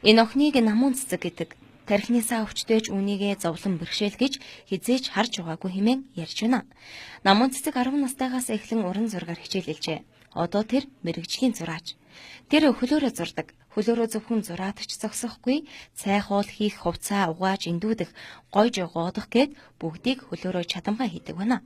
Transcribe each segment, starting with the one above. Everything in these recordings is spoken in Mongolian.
Энэ охиныг намуун цэцэг гэдэг. Тархинысаа өвчтөж үнийгээ зовлон бэрхшээл гэж хизээж харж байгаагүй хэмээн ярьж байна. Намуун цэцэг 10 настайгаас эхлэн уран зургаар хичээлэлжээ. Одоо тэр мэрэгжлийн зураач. Тэр хөлөөрөө зурдаг. Хөлөөрөө зөвхөн зураатч зогсохгүй, цай хоол хийх, хувцаа угааж эндүүдэх, гойж гоодох гэд бүгдийг хөлөөрөө чадамгаа хийдэг байна.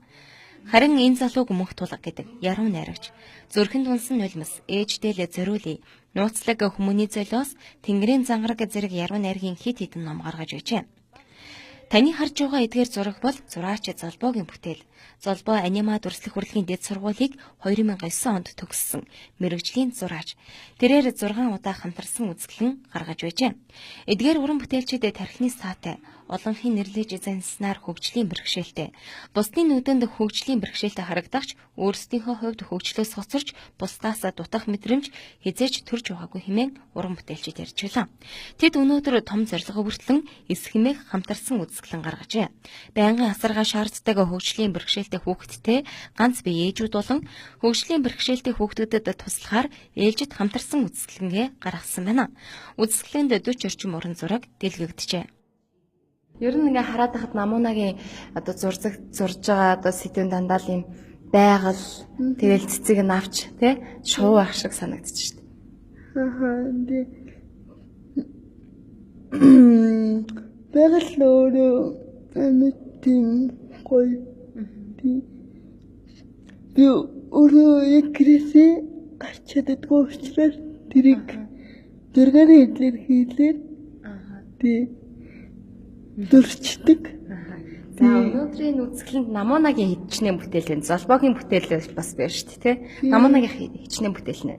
Харин энэ залууг мөнх тулга гэдэг яруу найрагч. Зүрхэнд унсан нулимс, ээжтэй л зориулъя. Нууцлаг хүмүүний золиос Тэнгэрийн зангараг зэрэг яруу найргийн хит хитэн ном гаргаж байжээ. Таны харж байгаа эдгээр зураг бол зураач Золбоогийн бүтээл. Золбоо анима дүрслэх урлагийн дэд сургуулийг 2009 онд төгссөн мэрэгжлийн зураач. Тэрээр 6 удаа хамтарсан үзэсгэлэн гаргаж байжээ. Эдгээр уран бүтээлчид тархины саатай, олонхын нэрлэж занснаар хөгжлийн бэрхшээлтэй. Бусдын нүдэнд хөгжлийн бэрхшээлтэй харагдагч өөрсдийнхөө хувьд хөгжлөөс хоцорч бусдаас дутах мэдрэмж хизээж төрж байгаагүй хэмээн уран бүтээлчид ярьж байлаа. Тэд өнөөдөр том зорилгоо хүртэлэн эсхэмэх хамтарсан үзэсгэлэн гаргажээ. Байнгын асаргаа шаарддаг хөгжлийн бэрхшээлтэй хүүхэдтэй ганц бие ээжүүд болон хөгжлийн бэрхшээлтэй хүүхдүүдэд туслахаар ээлжид хамтарсан үзэсгэлэнгээ гаргасан байна. Үзэсгэлэнд 40 орчим уран зураг дэлгэгдэжээ. Ер нь ингээ хараад байхад намуунагийн одоо зурж байгаа одоо сэдвэн дандаа л юм байгаль тэгэл цэцэг навч тий шуу ах шиг санагдчих шүү дээ. Байгаль өөрөө амьд тийм гоё тий. Би өөрөө яг гэрээсээ гарч чаддаггүй учраас тэрийг зургаар илэрхийлээд тий дурчдаг. За өнөөдрийн үзэсгэлэнд намуунагийн хичнээн бүтээл энэ Золбоогийн бүтээл бас байна шүү дээ тий. Намуунагийн хичнээн бүтээл нэ.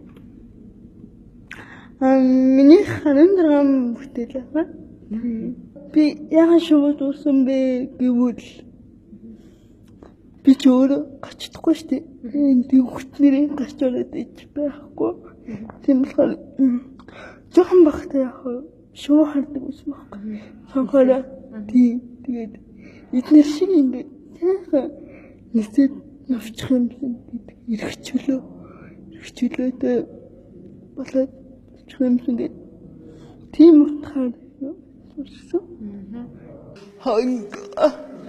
Миний 16 бүтээл байна. Би яагаад шууд uuсан бэ гэвэл би ч өөрөө гачдаггүй шүү дээ. Энд хүүхднэрээ гарч ороод иж байхгүй. Тийм болохоор жоохон бахтай яг шуу хардаг ус байхгүй. Сонхороо тий тэгээд эдгээр шиг ингээд яахан нэсэд навчих юм гэдэг эргчүүлээд болоод навчих юм гэдэг тийм утгаар сурсан.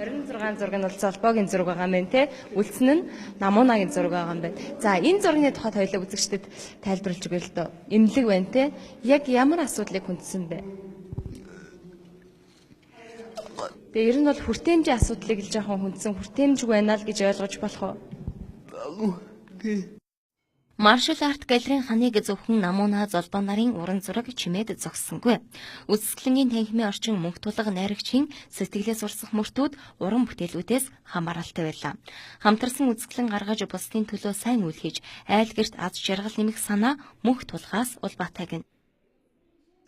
26 зураг нь бол Золбоогийн зураг байгаа юм байна те. Үлдсэн нь намуунагийн зураг байгаа юм байна. За энэ зургийн тухайд хоёулаа үзэгчдэд тайлбарлаж өгье л дөө. Имлэг байна те. Яг ямар асуудлыг хүндсэн бэ? Тэгээ ер нь бол хүртээмжийн асуудлыг л жоохон хүндсэн. Хүртээмжгүй байна л гэж ойлгож болох уу? Маршал арт галерейн ханыг зөвхөн намууна Золбоо нарын уран зураг чимээд зогссонгүй. Үзэсгэлэнгийн танхимын орчин мөнх тулга найрагчийн сэтгэлээс урсах мөртүүд уран бүтээлүүдээс хамааралтай байлаа. Хамтарсан үзэсгэлэн гаргаж бусдын төлөө сайн үйл хийж айл гэрт аз жаргал нэмэх санаа мөнх тулгаас улбаатай гэнэ.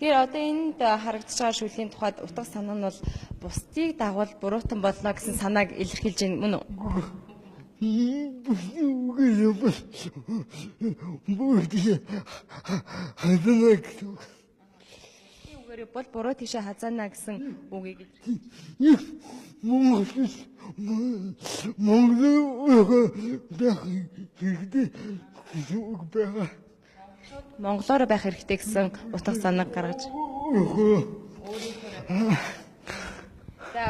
Тэр одоо энд харагдаж байгаа шүлийн тухайд утга санаа нь бол бусдыг дагвал буруутан болно гэсэн санааг илэрхийлж байна мөн үү? Үгээр бол буруу тийшээ хазаана гэсэн үгийг Монголоор байх хэрэгтэй гэсэн утга санааг гаргаж. За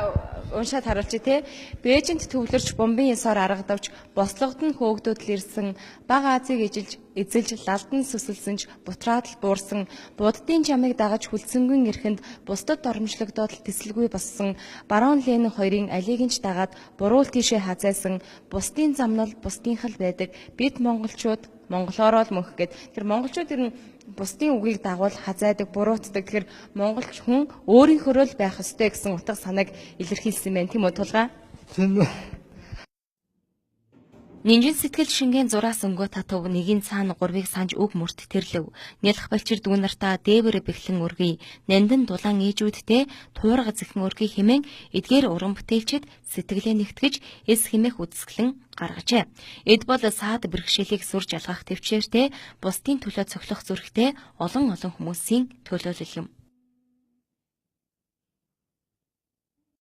уншаад харуулж тий. Бээжинт төвлөрч бомбын ясаар аргадавч бослогод нь хөөгдөд л ирсэн бага Азийг эзэлж лалдан сүсэлсэнч бутраад л буурсан буддын чамыг дагаж хүлцэнгүй эрхэнд бусдад дормжлогдоод л тэсэлгүй болсон барон Ленин хоёрын алийг нь ч дагаад буруул тийшээ хазайсан бусдын замнал бусдынхал байдаг бид монголчууд монголоор л мөнх гэд тэр монголчууд ер нь бусдын үгийг дагуул хазайдаг, буруутдаг. Тэгэхээр монголч хүн өөрийнхөө л байх ёстой гэсэн утга санааг илэрхийлсэн байна. Тийм үү тулгаа? Тийм. Нинжин сэтгэл шингэн зураас өнгөө татав нэгийн цаана гурвыг санж үг мөрт тэрлэв. Нялх балчир дүүнартаа дээвэр бэхлэн өргөе. Нандин дулаан ээжүүдтэй туурга зэхэн өргөе хэмээн эдгээр уран бүтээлчид сэтгэлээ нэгтгэж эс хэмээх үзэсгэлэн гаргажээ. Эд бол саад бэрхшээлийг сүрж алгах төвчээртэй бусдын төлөө цохилох зүрхтэй олон хүмүүсийн төлөөлөл юм.